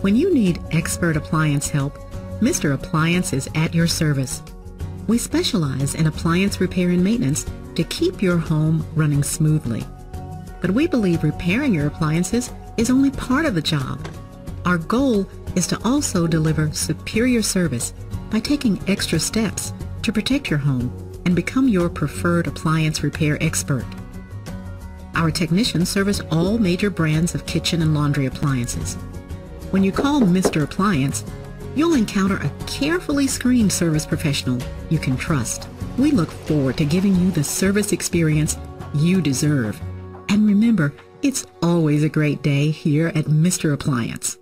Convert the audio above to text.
When you need expert appliance help, Mr. Appliance is at your service. We specialize in appliance repair and maintenance to keep your home running smoothly. But we believe repairing your appliances is only part of the job. Our goal is to also deliver superior service by taking extra steps to protect your home and become your preferred appliance repair expert. Our technicians service all major brands of kitchen and laundry appliances. When you call Mr. Appliance, you'll encounter a carefully screened service professional you can trust. We look forward to giving you the service experience you deserve. And remember, it's always a great day here at Mr. Appliance.